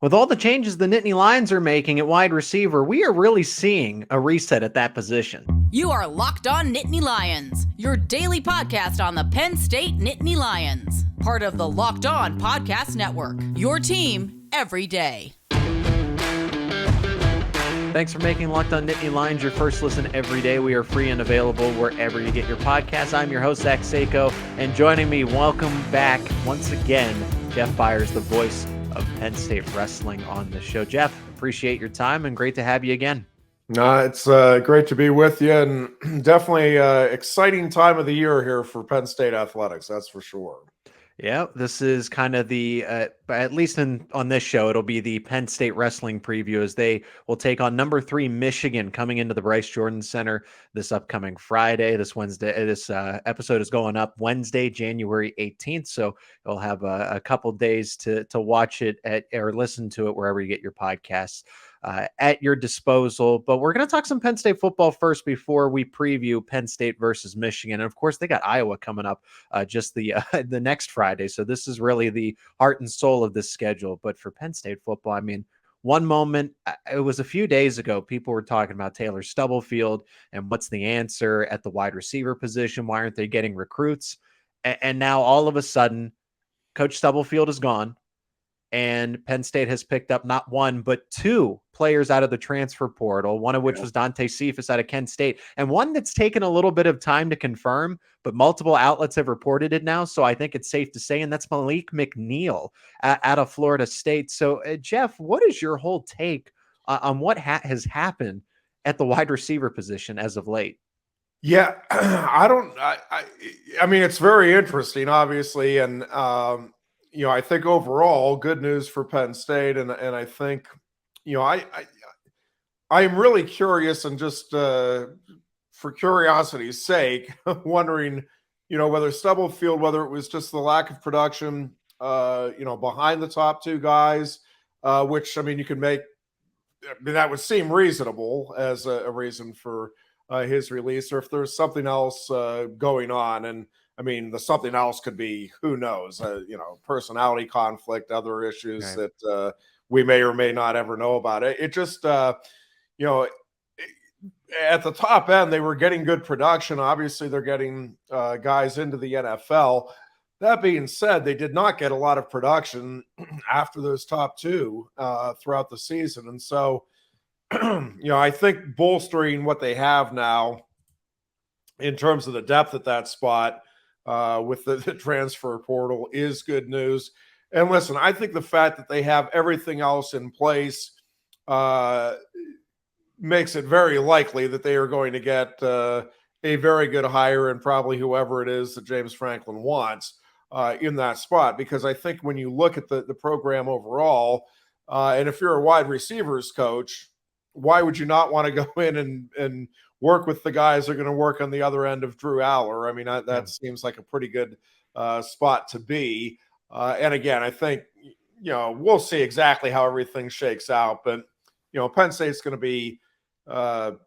With all the changes the Nittany Lions are making at wide receiver, we are really seeing a reset at that position. You are Locked On Nittany Lions, your daily podcast on the Penn State Nittany Lions. Part of the Locked On Podcast Network, your team every day. Thanks for making Locked On Nittany Lions your first listen every day. We are free and available wherever you get your podcasts. I'm your host, Zach Seyko, and joining me, welcome back once again, Jeff Byers, the voice of Penn State Wrestling on the show. Jeff, appreciate your time and great to have you again. It's great to be with you, and definitely exciting time of the year here for Penn State athletics, that's for sure. Yeah, this is kind of the, at least on this show, it'll be the Penn State wrestling preview as they will take on number 3 Michigan coming into the Bryce Jordan Center this upcoming Friday. This Wednesday, this episode is going up Wednesday, January 18th. So you'll have a couple days to watch it or listen to it wherever you get your podcasts. At your disposal. But we're going to talk some Penn State football first before we preview Penn State versus Michigan. And of course, they got Iowa coming up just the next Friday. So this is really the heart and soul of this schedule. But for Penn State football, I mean, one moment, it was a few days ago, people were talking about Taylor Stubblefield and what's the answer at the wide receiver position. Why aren't they getting recruits? And now all of a sudden, Coach Stubblefield is gone. And Penn State has picked up not one, but 2 players out of the transfer portal, one of which was Dante Cephas out of Kent State, and one that's taken a little bit of time to confirm, but multiple outlets have reported it now. So I think it's safe to say, and that's Malik McNeil out of Florida State. So Jeff, what is your whole take on what has happened at the wide receiver position as of late? Yeah, I mean, it's very interesting, obviously. And, I think overall good news for Penn State. And I think, I am really curious and just for curiosity's sake, wondering, whether Stubblefield, whether it was just the lack of production, behind the top 2 guys, which, I mean, you can make, that would seem reasonable as a reason for his release, or if there's something else going on. And I mean, the something else could be, who knows, personality conflict, other issues that we may or may not ever know about. It just, at the top end, they were getting good production. Obviously, they're getting guys into the NFL. That being said, they did not get a lot of production after those top 2 throughout the season. And so, I think bolstering what they have now in terms of the depth at that spot with the transfer portal is good news. And listen, I think the fact that they have everything else in place makes it very likely that they are going to get a very good hire, and probably whoever it is that James Franklin wants in that spot. Because I think when you look at the program overall, and if you're a wide receivers coach, why would you not want to go in and work with the guys that are going to work on the other end of Drew Aller? I mean, that seems like a pretty good spot to be. And again, I think, we'll see exactly how everything shakes out. But, Penn State's going to be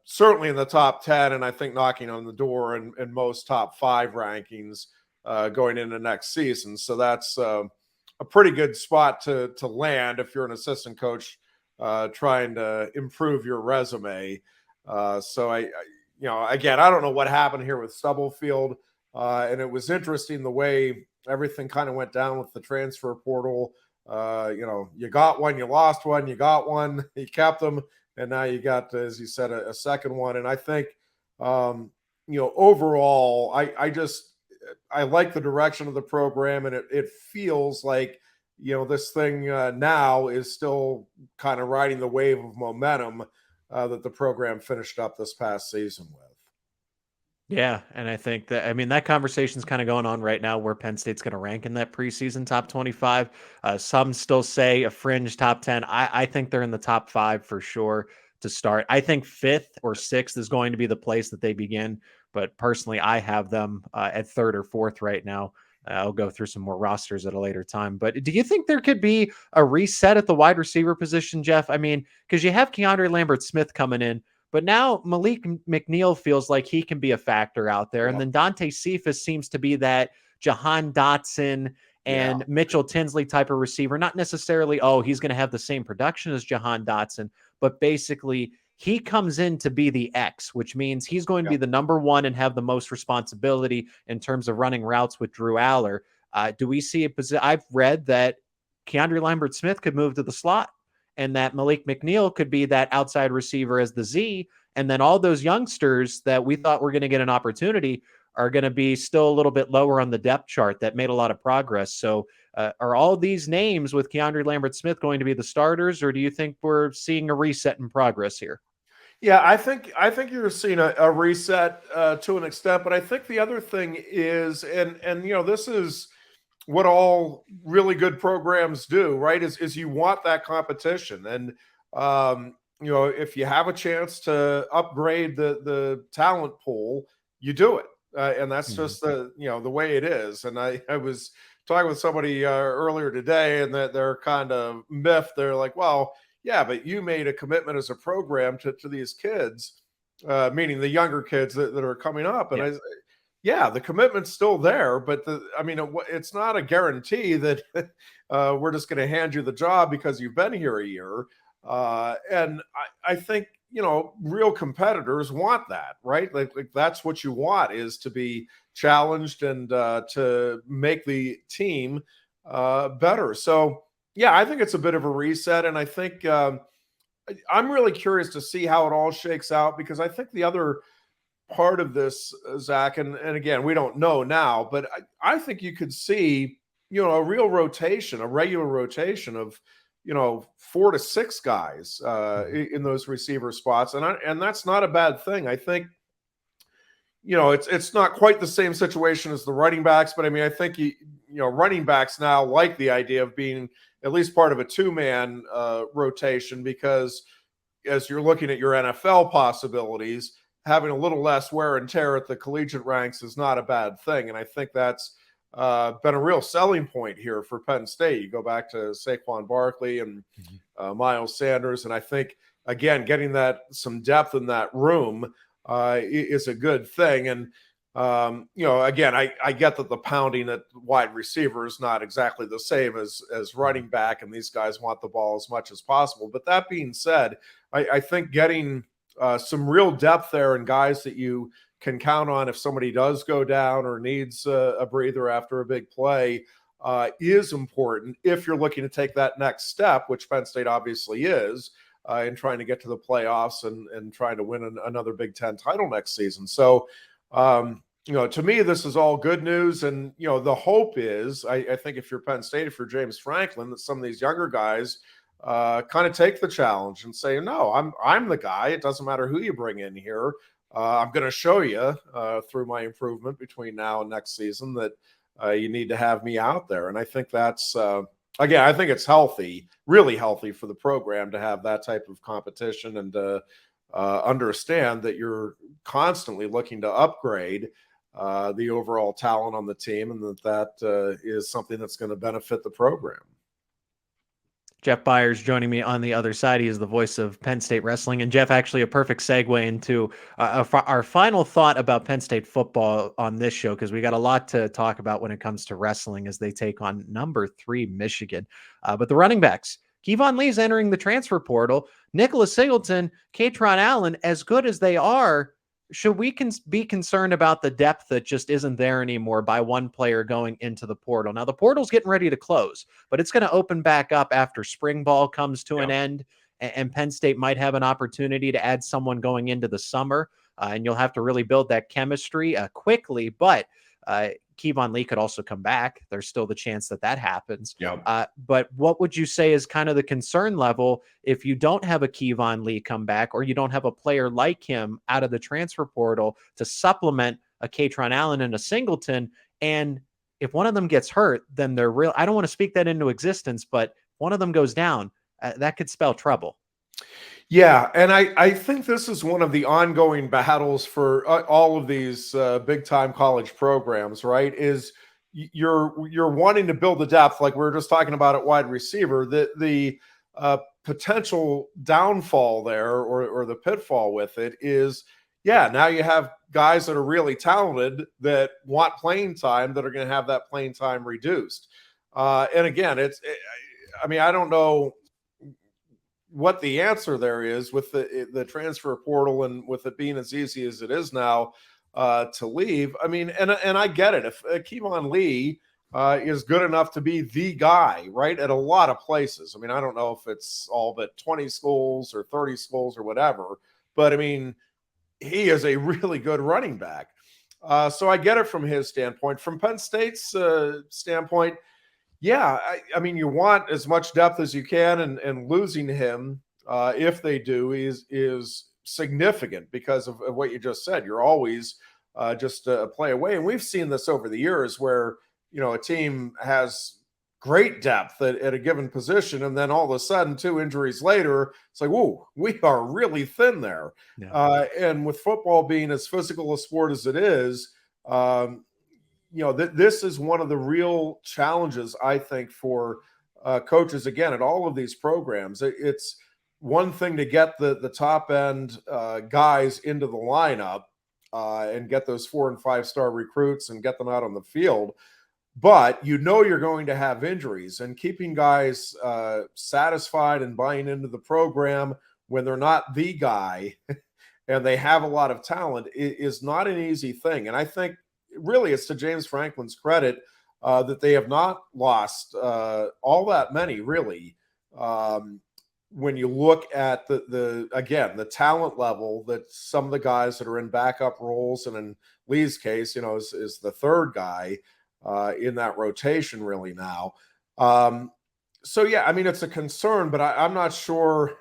certainly in the top 10, and I think knocking on the door in most top 5 rankings going into next season. So that's a pretty good spot to land if you're an assistant coach trying to improve your resume. So again, I don't know what happened here with Stubblefield. And it was interesting the way everything kind of went down with the transfer portal. You got one, you lost one, you got one, you kept them. And now you got, as you said, a second one. And I think, overall, I like the direction of the program, and it feels like, this thing now is still kind of riding the wave of momentum that the program finished up this past season with. Yeah, and I think that conversation's kind of going on right now where Penn State's going to rank in that preseason top 25. Some still say a fringe top 10. I think they're in the top 5 for sure to start. I think 5th or 6th is going to be the place that they begin, but personally, I have them at 3rd or 4th right now. I'll go through some more rosters at a later time. But do you think there could be a reset at the wide receiver position, Jeff? I mean, because you have Keandre Lambert-Smith coming in, but now Malik McNeil feels like he can be a factor out there. And then Dante Cephas seems to be that Jahan Dotson and Mitchell Tinsley type of receiver, not necessarily, he's going to have the same production as Jahan Dotson, but basically he comes in to be the X, which means he's going to be the number one and have the most responsibility in terms of running routes with Drew Aller. Do we see a position? I've read that Keandre Lambert-Smith could move to the slot and that Malik McNeil could be that outside receiver as the Z. And then all those youngsters that we thought were going to get an opportunity are going to be still a little bit lower on the depth chart that made a lot of progress. So are all these names with Keandre Lambert-Smith going to be the starters, or do you think we're seeing a reset in progress here? Yeah, I think you're seeing a reset to an extent, but I think the other thing is, and this is what all really good programs do, right? Is you want that competition, and if you have a chance to upgrade the talent pool, you do it, and that's just the way it is. And I was talking with somebody earlier today, and that they're kind of miffed. They're like, well, yeah, but you made a commitment as a program to these kids, meaning the younger kids that are coming up. And the commitment's still there, but it's not a guarantee that we're just going to hand you the job because you've been here a year. And I think, real competitors want that, right? Like that's what you want, is to be challenged and to make the team better. So, yeah, I think it's a bit of a reset, and I think I'm really curious to see how it all shakes out, because I think the other part of this, Zach, and again, we don't know now, but I think you could see, a real rotation, a regular rotation of, 4 to 6 guys in those receiver spots, and that's not a bad thing. I think, it's not quite the same situation as the running backs, but I think running backs now like the idea of being at least part of a 2-man rotation, because as you're looking at your NFL possibilities, having a little less wear and tear at the collegiate ranks is not a bad thing. And I think that's been a real selling point here for Penn State. You go back to Saquon Barkley and Miles Sanders, and I think, again, getting some depth in that room is a good thing. And again, I get that the pounding at wide receiver is not exactly the same as running back, and these guys want the ball as much as possible. But that being said, I think getting some real depth there, and guys that you can count on if somebody does go down or needs a breather after a big play is important if you're looking to take that next step, which Penn State obviously is, in trying to get to the playoffs and trying to win another Big Ten title next season. So, to me, this is all good news. And, the hope is, I think if you're Penn State, if you're James Franklin, that some of these younger guys kind of take the challenge and say, no, I'm the guy. It doesn't matter who you bring in here. I'm going to show you through my improvement between now and next season that you need to have me out there. And I think that's, again, I think it's healthy, really healthy for the program to have that type of competition and to understand that you're constantly looking to upgrade the overall talent on the team, and that is something that's going to benefit the program. Jeff Byers joining me on the other side. He is the voice of Penn State wrestling. And Jeff, actually a perfect segue into our final thought about Penn State football on this show, because we got a lot to talk about when it comes to wrestling as they take on number 3 Michigan. But the running backs, Kevon Lee's entering the transfer portal. Nicholas Singleton, Kaytron Allen, as good as they are, should we be concerned about the depth that just isn't there anymore by one player going into the portal? Now, the portal's getting ready to close, but it's going to open back up after spring ball comes to an end, and Penn State might have an opportunity to add someone going into the summer, and you'll have to really build that chemistry quickly, but Kevon Lee could also come back. There's still the chance that happens. But what would you say is kind of the concern level if you don't have a Kevon Lee come back, or you don't have a player like him out of the transfer portal to supplement a Kaytron Allen and a Singleton? And if one of them gets hurt, then they're real. I don't want to speak that into existence, but one of them goes down, that could spell trouble. Yeah, and I think this is one of the ongoing battles for all of these big-time college programs, right? Is you're wanting to build the depth, like we were just talking about at wide receiver. The potential downfall there, or the pitfall with it is, now you have guys that are really talented that want playing time that are going to have that playing time reduced. And again, I mean, I don't know what the answer there is with the transfer portal and with it being as easy as it is now to leave. I mean, and I get it. If Kevon Lee is good enough to be the guy, right, at a lot of places. I mean, I don't know if it's all but 20 schools or 30 schools or whatever, but I mean, he is a really good running back. So I get it from his standpoint. From Penn State's standpoint, yeah, I mean, you want as much depth as you can, and losing him, if they do, is significant because of what you just said. You're always just a play away, and we've seen this over the years where a team has great depth at a given position, and then all of a sudden, 2 injuries later, it's like, whoa, we are really thin there. Yeah. And with football being as physical a sport as it is, this is one of the real challenges, I think, for coaches, again, at all of these programs. It's one thing to get the top end guys into the lineup and get those 4 and 5 star recruits and get them out on the field. But you're going to have injuries, and keeping guys satisfied and buying into the program when they're not the guy and they have a lot of talent is not an easy thing. And I think really it's to James Franklin's credit that they have not lost all that many, really. When you look at the talent level that some of the guys that are in backup roles, and in Lee's case, is the third guy in that rotation really now. So yeah, I mean, it's a concern, but I'm not sure.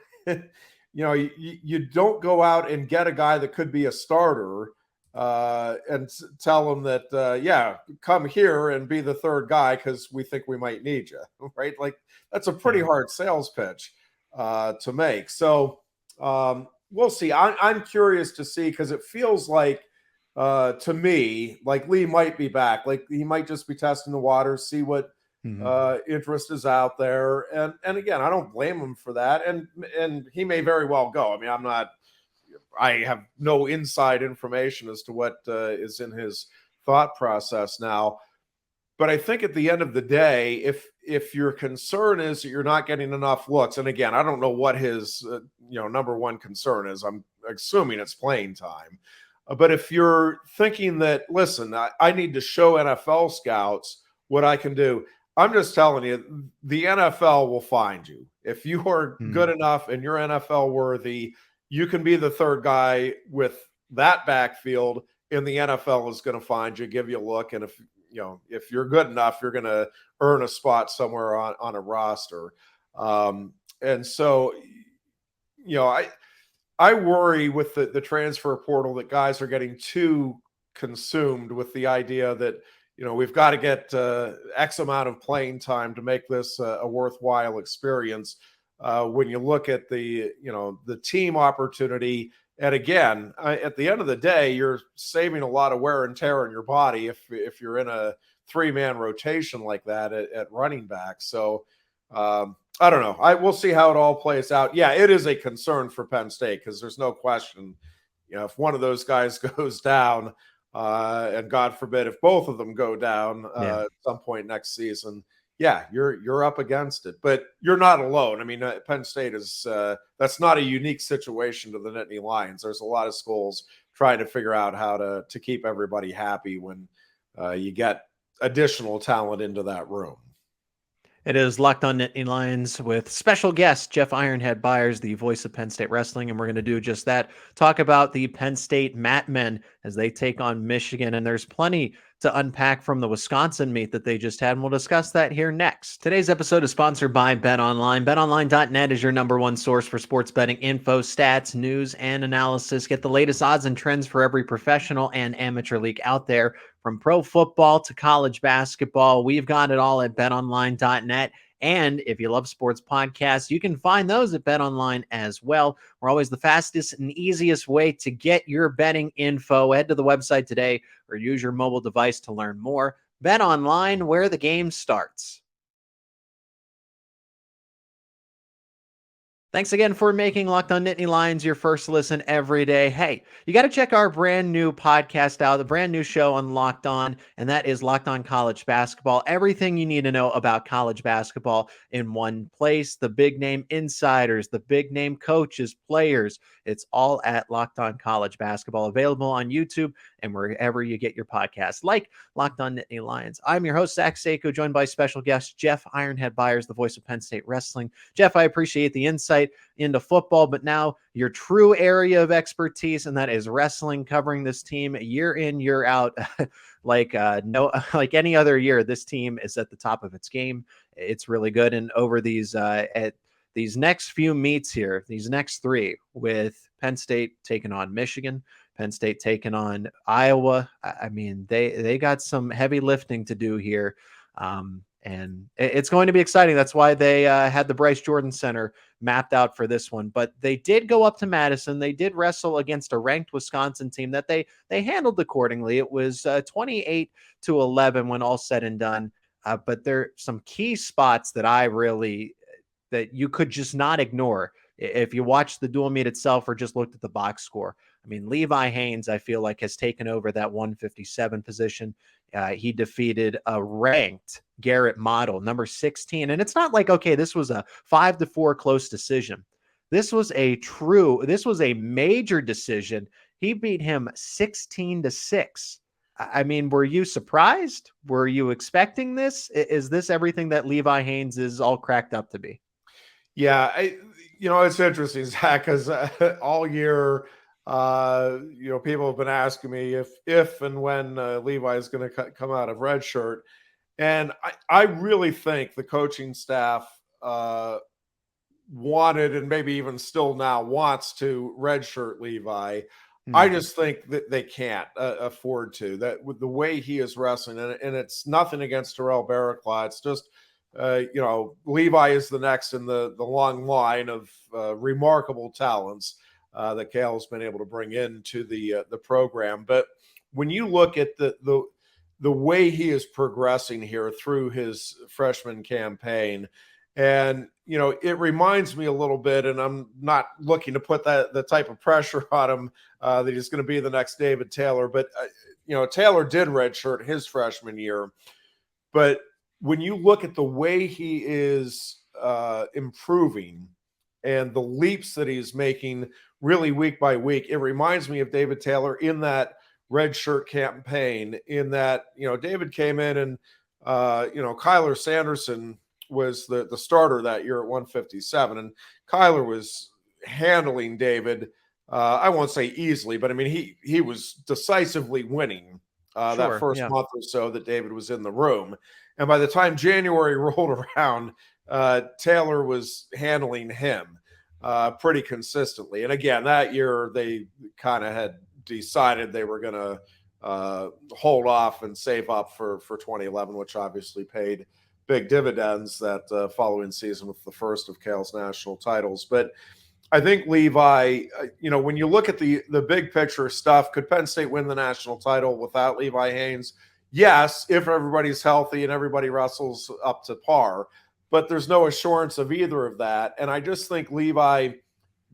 You don't go out and get a guy that could be a starter and tell them that, come here and be the third guy because we think we might need you, right? Like, that's a pretty hard sales pitch to make. So we'll see. I'm curious to see, because it feels like, to me, like Lee might be back. Like, he might just be testing the waters, see what interest is out there. And again, I don't blame him for that. And he may very well go. I mean, I have no inside information as to what is in his thought process now. But I think at the end of the day, if your concern is that you're not getting enough looks, and again, I don't know what his number one concern is. I'm assuming it's playing time. But if you're thinking that, listen, I need to show NFL scouts what I can do, I'm just telling you, the NFL will find you. If you are good enough and you're NFL worthy, you can be the third guy with that backfield, and the NFL is going to find you, give you a look. And if you're good enough, you're going to earn a spot somewhere on a roster. And so, I worry with the transfer portal that guys are getting too consumed with the idea that, we've got to get X amount of playing time to make this a worthwhile experience. When you look at the team opportunity, and again, at the end of the day, you're saving a lot of wear and tear on your body if you're in a 3-man rotation like that at running back. So I don't know. We'll see how it all plays out. Yeah, it is a concern for Penn State, because there's no question, if one of those guys goes down, and God forbid if both of them go down at some point next season, you're up against it. But you're not alone. I mean, Penn State is that's not a unique situation to the Nittany Lions. There's a lot of schools trying to figure out how to keep everybody happy when you get additional talent into that room. It is Locked On Nittany Lions with special guest Jeff Ironhead Byers, the voice of Penn State wrestling, and we're going to do just that. Talk about the Penn State Mat Men as they take on Michigan, and there's plenty to unpack from the Wisconsin meet that they just had, and we'll discuss that here next. Today's episode is sponsored by BetOnline. BetOnline.net is your number one source for sports betting info, stats, news, and analysis. Get the latest odds and trends for every professional and amateur league out there. From pro football to college basketball, we've got it all at betonline.net. And if you love sports podcasts, you can find those at BetOnline as well. We're always the fastest and easiest way to get your betting info. Head to the website today or use your mobile device to learn more. BetOnline, where the game starts. Thanks again for making Locked On Nittany Lions your first listen every day. Hey, you got to check our brand new podcast out, the brand new show on Locked On, and that is Locked On College Basketball. Everything you need to know about college basketball in one place. The big name insiders, the big name coaches, players. It's all at Locked On College Basketball, available on YouTube and wherever you get your podcasts, like Locked On Nittany Lions. I'm your host, Zach Seyko, joined by special guest Jeff Ironhead Byers, the voice of Penn State Wrestling. Jeff, I appreciate the insight into football, but now your true area of expertise, and that is wrestling, covering this team year in, year out. like any other year, this team is at the top of its game. It's really good. And over these next few meets here, these next three, with Penn State taking on Michigan, Penn State taking on Iowa, I mean, they got some heavy lifting to do here. And it's going to be exciting. That's why they had the Bryce Jordan Center mapped out for this one. But they did go up to Madison. They did wrestle against a ranked Wisconsin team that they handled accordingly. It was 28-11 when all said and done. But there are some key spots that you could just not ignore if you watched the dual meet itself or just looked at the box score. I mean, Levi Haynes, I feel like, has taken over that 157 position. He defeated a ranked Garrett Model, number 16. And it's not like, okay, this was a 5-4 close decision. This was a major decision. He beat him 16-6. I mean, were you surprised? Were you expecting this? Is this everything that Levi Haynes is all cracked up to be? Yeah, it's interesting, Zach, because all year, people have been asking me if and when Levi is going to come out of redshirt. And I really think the coaching staff wanted, and maybe even still now wants, to redshirt Levi. I just think that they can't afford to. That with the way he is wrestling, and it's nothing against Terrell Barraclough. It's just, Levi is the next in the long line of remarkable talents that Cale's been able to bring into the program. But when you look at the way he is progressing here through his freshman campaign, and it reminds me a little bit, and I'm not looking to put the type of pressure on him that he's going to be the next David Taylor, but Taylor did redshirt his freshman year. But when you look at the way he is improving and the leaps that he's making really week by week, it reminds me of David Taylor in that redshirt campaign, in that, David came in and, Kyler Sanderson was the starter that year at 157. And Kyler was handling David, I won't say easily, but I mean, he was decisively winning that first month or so that David was in the room. And by the time January rolled around, Taylor was handling him pretty consistently. And again, that year they kind of had decided they were going to hold off and save up for 2011, which obviously paid big dividends that following season with the first of Cale's national titles. But I think Levi, when you look at the big picture stuff, could Penn State win the national title without Levi Haynes? Yes, if everybody's healthy and everybody wrestles up to par. But there's no assurance of either of that. And I just think Levi,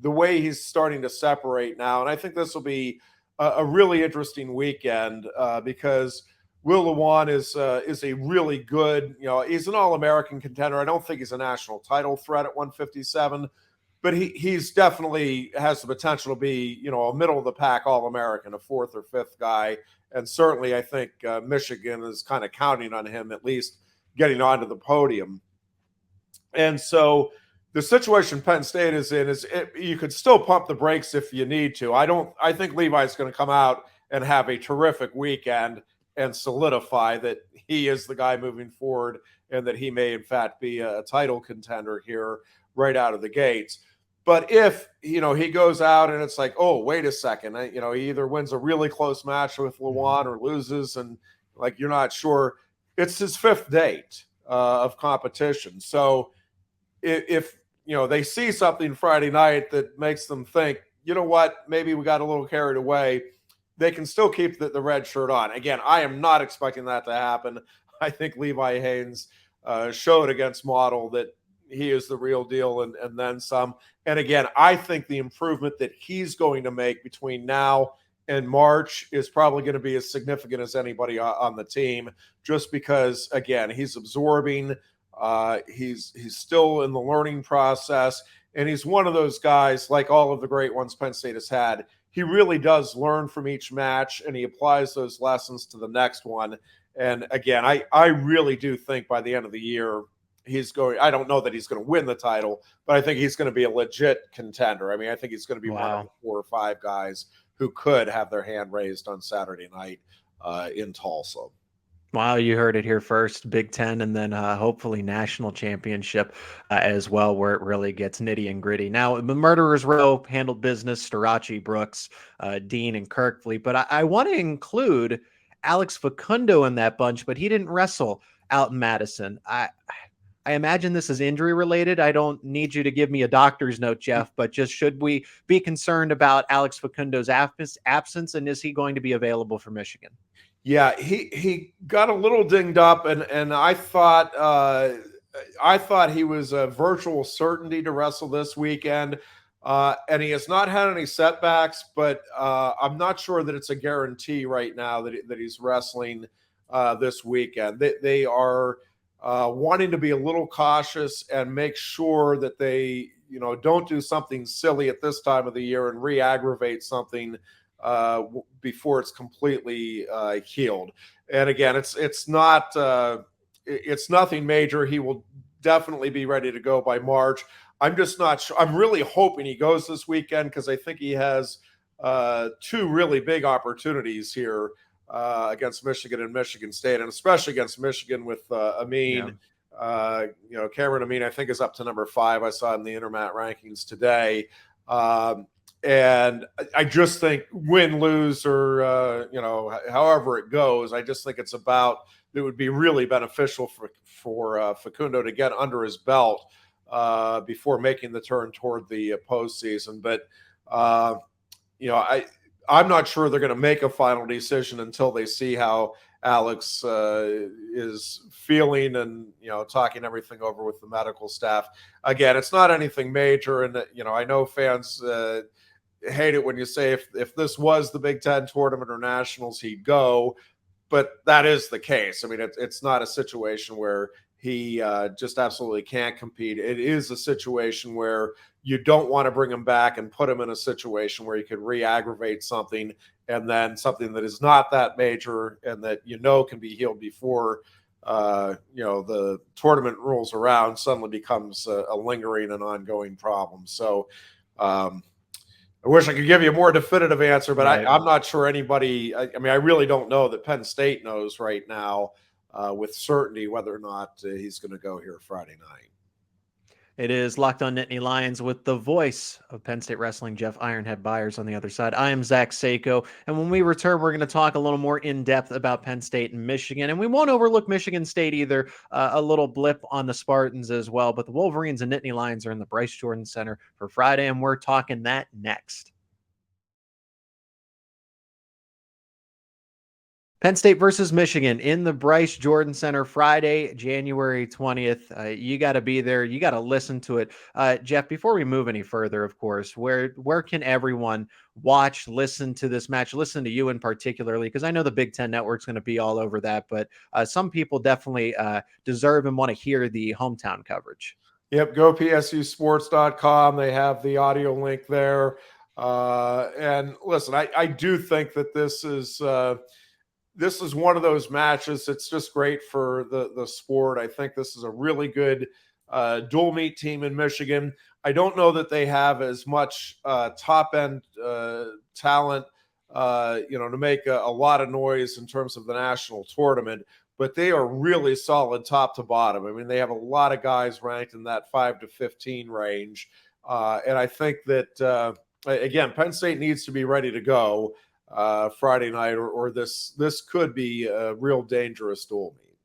the way he's starting to separate now, and I think this will be a really interesting weekend because Will Lewan is a really good, he's an All-American contender. I don't think he's a national title threat at 157, but he's definitely has the potential to be, a middle of the pack All-American, a fourth or fifth guy. And certainly I think Michigan is kind of counting on him at least getting onto the podium. And so the situation Penn State is in is you could still pump the brakes if you need to. I think Levi's going to come out and have a terrific weekend and solidify that he is the guy moving forward and that he may in fact be a title contender here right out of the gates. But if, he goes out and it's like, oh, wait a second, he either wins a really close match with Lewan or loses, and like you're not sure, it's his fifth date of competition. So if they see something Friday night that makes them think, maybe we got a little carried away, they can still keep the red shirt on. Again, I am not expecting that to happen. I think Levi Haynes showed against Model that he is the real deal and then some. And again, I think the improvement that he's going to make between now and March is probably going to be as significant as anybody on the team, just because, again, he's absorbing. He's still in the learning process, and he's one of those guys, like all of the great ones Penn State has had. He really does learn from each match, and he applies those lessons to the next one. And again, I really do think by the end of the year, I don't know that he's going to win the title, but I think he's going to be a legit contender. I mean, I think he's going to be one of the 4 or 5 guys who could have their hand raised on Saturday night in Tulsa. Wow, you heard it here first. Big Ten, and then hopefully national championship as well, where it really gets nitty and gritty. Now, the Murderers Row handled business, Starace, Brooks, Dean, and Kirkfleet, but I want to include Alex Focundo in that bunch, but he didn't wrestle out in Madison. I imagine this is injury related. I don't need you to give me a doctor's note, Jeff, but just should we be concerned about Alex Facundo's absence, and is he going to be available for Michigan? Yeah, he got a little dinged up, and I thought he was a virtual certainty to wrestle this weekend, and he has not had any setbacks, but I'm not sure that it's a guarantee right now that he's wrestling this weekend. They are wanting to be a little cautious and make sure that they don't do something silly at this time of the year and re-aggravate something before it's completely healed. And again, it's nothing major. He will definitely be ready to go by March. I'm just not sure. I'm really hoping he goes this weekend, because I think he has 2 really big opportunities here against Michigan and Michigan State, and especially against Michigan with Amin. Yeah. Cameron Amin, I think, is up to number 5. I saw in the Intermat rankings today. And I just think win, lose, or however it goes, I just think it would be really beneficial for Focundo to get under his belt before making the turn toward the postseason. But I'm not sure they're going to make a final decision until they see how Alex is feeling and, talking everything over with the medical staff. Again, it's not anything major. And, I know fans hate it when you say if this was the Big Ten tournament or nationals, he'd go. But that is the case. I mean, it's not a situation where he just absolutely can't compete. It is a situation where you don't want to bring him back and put him in a situation where he could re-aggravate something, and then something that is not that major and that can be healed before the tournament rolls around suddenly becomes a lingering and ongoing problem. So I wish I could give you a more definitive answer, but right. I'm not sure anybody. I really don't know that Penn State knows right now with certainty whether or not he's going to go here Friday night. It is Locked On Nittany Lions with the voice of Penn State Wrestling, Jeff Ironhead Byers, on the other side. I am Zach Seyko, and when we return, we're going to talk a little more in depth about Penn State and Michigan, and we won't overlook Michigan State either. A little blip on the Spartans as well, but the Wolverines and Nittany Lions are in the Bryce Jordan Center for Friday, and we're talking that next. Penn State versus Michigan in the Bryce Jordan Center Friday, January 20th. You got to be there. You got to listen to it. Jeff, before we move any further, of course, where can everyone watch, listen to this match, listen to you in particularly? Because I know the Big Ten Network's going to be all over that, but some people definitely deserve and want to hear the hometown coverage. Yep, go psusports.com. They have the audio link there. And listen, I do think that this is one of those matches. It's just great for the sport. I think this is a really good dual meet team in Michigan. I don't know that they have as much top end talent, to make a lot of noise in terms of the national tournament, but they are really solid top to bottom. I mean, they have a lot of guys ranked in that 5 to 15 range. And I think that, again, Penn State needs to be ready to go Friday night, or this could be a real dangerous dual meet.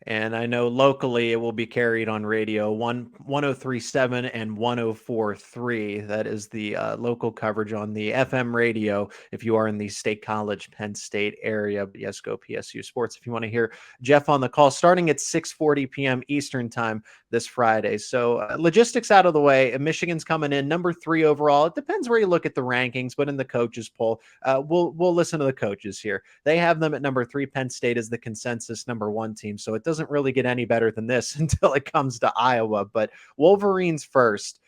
And I know locally it will be carried on radio 1037 and 1043. That is the local coverage on the FM radio if you are in the State College, Penn State area. But yes, go PSU Sports if you want to hear Jeff on the call starting at 6:40 p.m. Eastern time this Friday. So logistics out of the way. Michigan's coming in number 3 overall. It depends where you look at the rankings, but in the coaches poll, we'll listen to the coaches here. They have them at number 3. Penn State is the consensus number 1 team. So it doesn't really get any better than this until it comes to Iowa. But Wolverines first.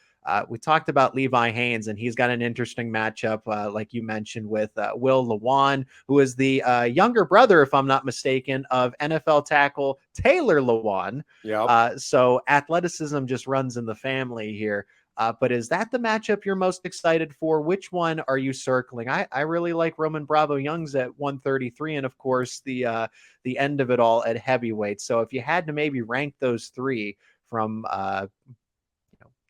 We talked about Levi Haynes, and he's got an interesting matchup, like you mentioned, with Will Lewan, who is the younger brother, if I'm not mistaken, of NFL tackle Taylor Lewan. Yeah. So athleticism just runs in the family here. But is that the matchup you're most excited for? Which one are you circling? I really like Roman Bravo Youngs at 133, and of course the end of it all at heavyweight. So if you had to maybe rank those 3 from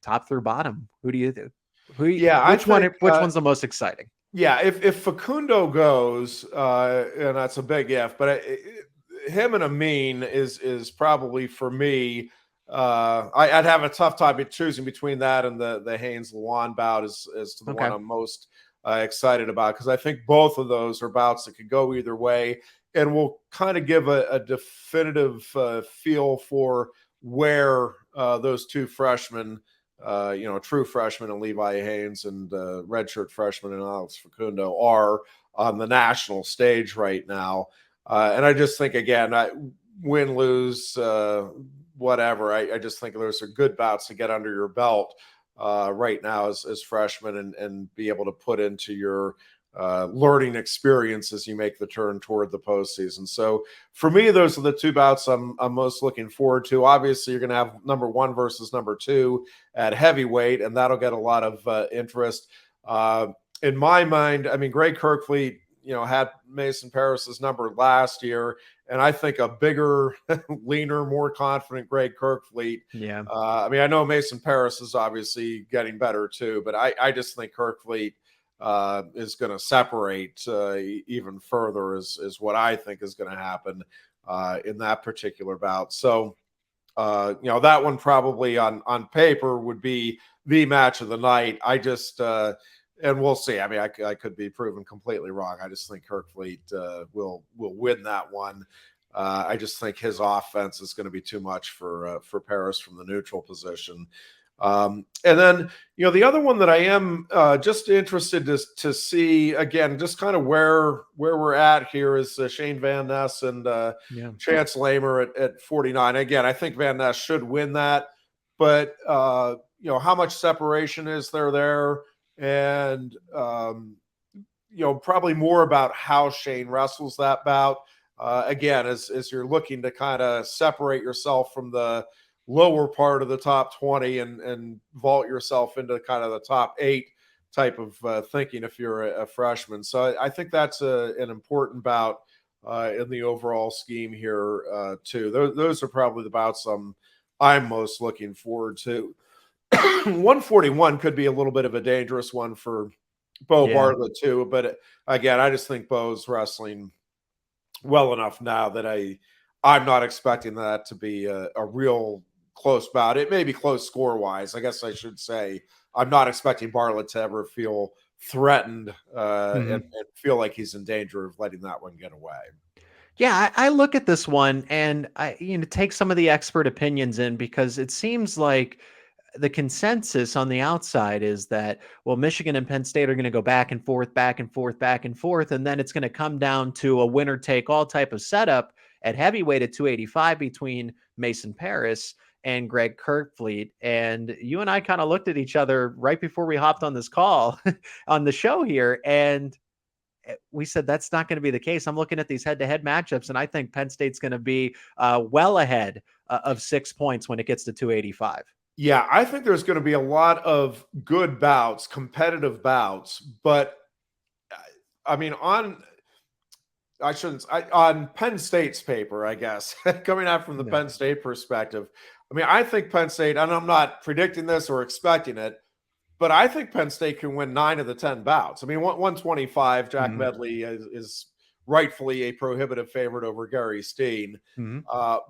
top through bottom, who do you do? Which one's the most exciting? Yeah, if Focundo goes, and that's a big if, but him and Amin is probably for me. I'd have a tough time choosing between that and the Haynes Lewan bout as to the one I'm most excited about, because I think both of those are bouts that could go either way, and will kind of give a definitive feel for where those 2 freshmen, true freshman and Levi Haynes and redshirt freshman and Alex Focundo are on the national stage right now. And I just think, again, win, lose, whatever, I just think those are good bouts to get under your belt right now as freshmen and be able to put into your learning experience as you make the turn toward the postseason. So for me, those are the 2 bouts I'm most looking forward to. Obviously, you're going to have number 1 versus number 2 at heavyweight, and that'll get a lot of interest. In my mind, I mean, Greg Kirkfleet, had Mason Paris's number last year, and I think a bigger, leaner, more confident Greg Kirkfleet. Yeah. I mean, I know Mason Paris is obviously getting better too, but I just think Kirkfleet is going to separate even further is what I think is going to happen in that particular bout. So, that one probably on paper would be the match of the night. I just, and we'll see. I mean, I could be proven completely wrong. I just think Kirkfleet will win that one. I just think his offense is going to be too much for Paris from the neutral position. And then, the other one that I am just interested to see, again, just kind of where we're at here is Shane Van Ness and Chance Lamer at 49. Again, I think Van Ness should win that, but, how much separation is there? And, probably more about how Shane wrestles that bout. Again, as you're looking to kind of separate yourself from the lower part of the top 20 and vault yourself into kind of the top 8 type of thinking if you're a freshman. So I think that's an important bout in the overall scheme here too. Those are probably the bouts I'm most looking forward to. 141 could be a little bit of a dangerous one for Bo Bartlett too, but again, I just think Bo's wrestling well enough now that I'm not expecting that to be a real close bout. It may be close score-wise. I guess I should say I'm not expecting Bartlett to ever feel threatened and feel like he's in danger of letting that one get away. Yeah, I look at this one and I take some of the expert opinions in, because it seems like the consensus on the outside is that, well, Michigan and Penn State are going to go back and forth, and then it's going to come down to a winner take all type of setup at heavyweight at 285 between Mason Paris and Greg Kirkfleet. And you and I kind of looked at each other right before we hopped on this call on the show here, and we said that's not going to be the case. I'm looking at these head-to-head matchups, and I think Penn State's going to be well ahead of 6 points when it gets to 285. Yeah, I think there's going to be a lot of good bouts, competitive bouts, but I mean, on Penn State's paper, I guess, coming out from the Penn State perspective, I mean, I think Penn State, and I'm not predicting this or expecting it, but I think Penn State can win 9 of the 10 bouts. I mean, 125, Jack Medley is rightfully a prohibitive favorite over Gary Steen. Mhm.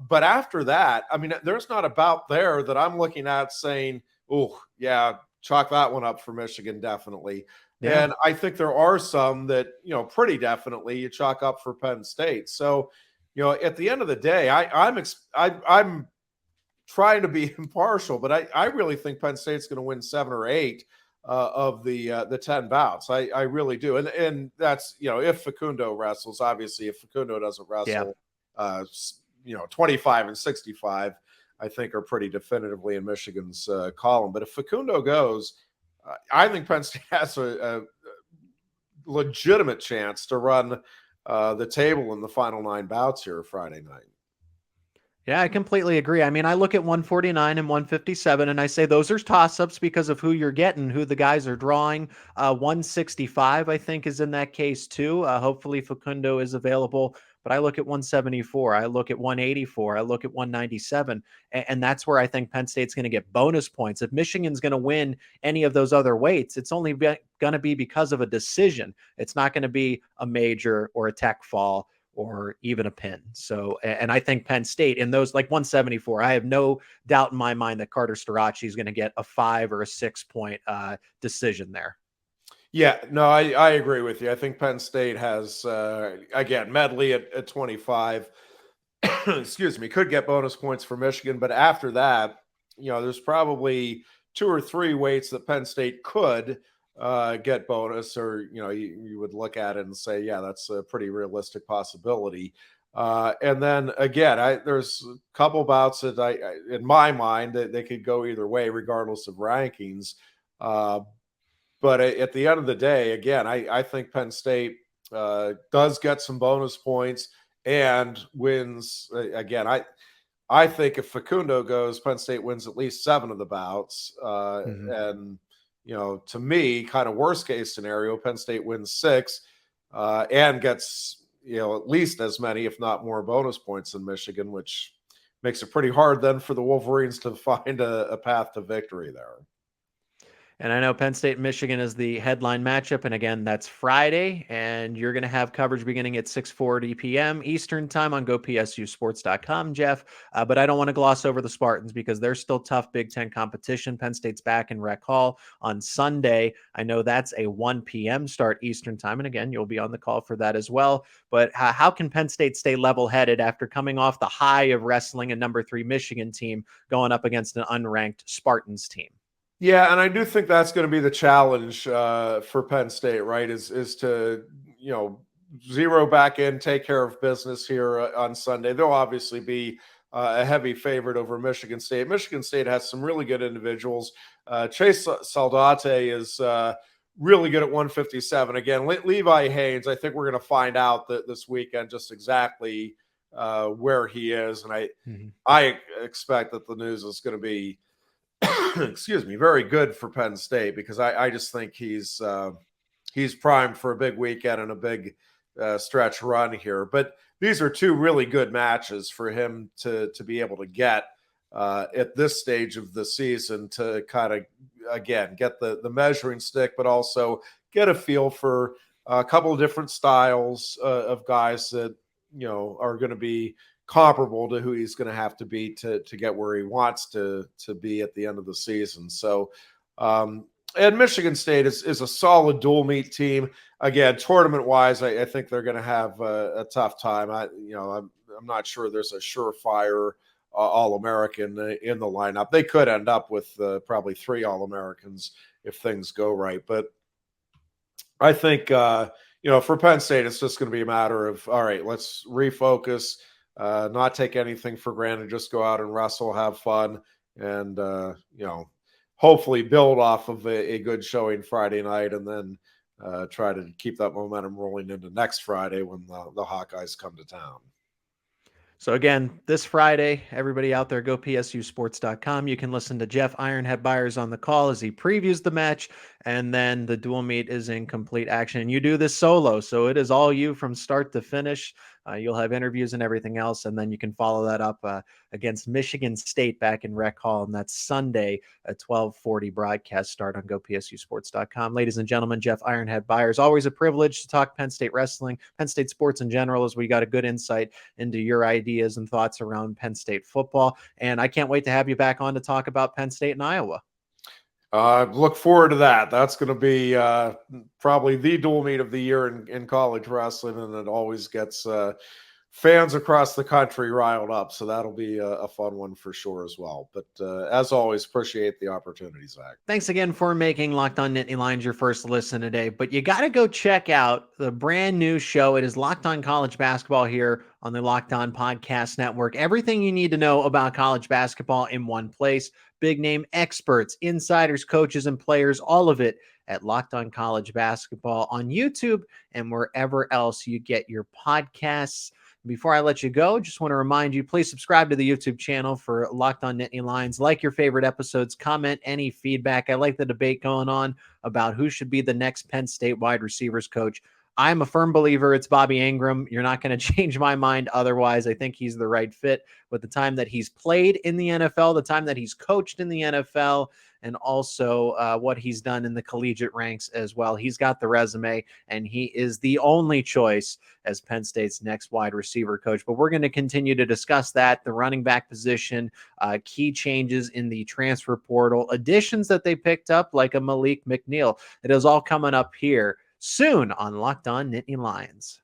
But after that, I mean, there's not a bout there that I'm looking at saying, oh, yeah, chalk that one up for Michigan, definitely. Yeah. And I think there are some that, pretty definitely you chalk up for Penn State. So, at the end of the day, I'm trying to be impartial, but I really think Penn State's going to win 7 or 8 of the 10 bouts. I really do. And that's, if Focundo wrestles. Obviously, if Focundo doesn't wrestle, 25 and 65, I think are pretty definitively in Michigan's column. But if Focundo goes, I think Penn State has a legitimate chance to run the table in the final 9 bouts here Friday night. Yeah, I completely agree. I mean, I look at 149 and 157 and I say those are toss-ups because of who you're getting, who the guys are drawing. 165, I think, is in that case too. Hopefully Facundo is available. But I look at 174. I look at 184. I look at 197. And that's where I think Penn State's going to get bonus points. If Michigan's going to win any of those other weights, it's only going to be because of a decision. It's not going to be a major or a tech fall or even a pin. So, and I think Penn State in those like 174, I have no doubt in my mind that Carter Starachi is going to get a 5 or a 6 point decision there. Yeah, no, I agree with you. I think Penn State has, again, Medley at 25, excuse me, could get bonus points for Michigan. But after that, there's probably 2 or 3 weights that Penn State could get bonus, or you would look at it and say, yeah, that's a pretty realistic possibility. And then again, there's a couple bouts that in my mind, that they could go either way, regardless of rankings. But at the end of the day, again, I think Penn State does get some bonus points and wins. Again, I think if Focundo goes, Penn State wins at least 7 of the bouts, and to me, kind of worst case scenario, Penn State wins 6 and gets, at least as many, if not more, bonus points in Michigan, which makes it pretty hard then for the Wolverines to find a path to victory there. And I know Penn State and Michigan is the headline matchup. And again, that's Friday. And you're going to have coverage beginning at 6:40 p.m. Eastern time on gopsusports.com, Jeff. But I don't want to gloss over the Spartans because they're still tough Big Ten competition. Penn State's back in Rec Hall on Sunday. I know that's a 1 p.m. start Eastern time. And again, you'll be on the call for that as well. But how can Penn State stay level-headed after coming off the high of wrestling a number 3 Michigan team going up against an unranked Spartans team? Yeah, and I do think that's going to be the challenge for Penn State, right? Is to zero back in, take care of business here on Sunday. They'll obviously be a heavy favorite over Michigan State. Michigan State has some really good individuals. Chase Saldate is really good at 157. Again, Levi Haynes, I think we're going to find out this weekend just exactly where he is, and I expect that the news is going to be excuse me, very good for Penn State, because I just think he's primed for a big weekend and a big stretch run here. But these are 2 really good matches for him to be able to get at this stage of the season, to kind of, again, get the measuring stick, but also get a feel for a couple of different styles of guys that are going to be comparable to who he's going to have to be to get where he wants to be at the end of the season. So, and Michigan State is a solid dual meet team. Again, tournament wise, I think they're going to have a tough time. I'm not sure there's a surefire All-American in the lineup. They could end up with probably 3 All-Americans if things go right. But I think, for Penn State, it's just going to be a matter of, all right, let's refocus, not take anything for granted, just go out and wrestle, have fun, and, hopefully build off of a good showing Friday night, and then try to keep that momentum rolling into next Friday when the Hawkeyes come to town. So again, this Friday, everybody out there, go psusports.com. You can listen to Jeff Ironhead Byers on the call as he previews the match, and then the dual meet is in complete action. You do this solo, so it is all you from start to finish. You'll have interviews and everything else, and then you can follow that up against Michigan State back in Rec Hall, and that's Sunday at 12:40 broadcast start on gopsusports.com. Ladies and gentlemen, Jeff Ironhead Byers, always a privilege to talk Penn State wrestling, Penn State sports in general, as we got a good insight into your ideas and thoughts around Penn State football. And I can't wait to have you back on to talk about Penn State and Iowa. Look forward to that. That's going to be probably the dual meet of the year in college wrestling, and it always gets fans across the country riled up. So that'll be a fun one for sure as well. But as always, appreciate the opportunity, Zach. Thanks again for making Locked On Nittany Lions your first listen today. But you got to go check out the brand new show. It is Locked On College Basketball here on the Locked On Podcast Network. Everything you need to know about college basketball in one place. Big name experts, insiders, coaches, and players, all of it at Locked On College Basketball on YouTube and wherever else you get your podcasts. Before I let you go, just want to remind you, please subscribe to the YouTube channel for Locked On Nittany Lions. Like your favorite episodes, comment any feedback. I like the debate going on about who should be the next Penn State wide receivers coach. I'm a firm believer it's Bobby Ingram. You're not going to change my mind otherwise. I think he's the right fit with the time that he's played in the NFL, the time that he's coached in the NFL, and also what he's done in the collegiate ranks as well. He's got the resume, and he is the only choice as Penn State's next wide receiver coach. But we're going to continue to discuss that, the running back position, key changes in the transfer portal, additions that they picked up like a Malik McNeil. It is all coming up here soon on Locked On Nittany Lions.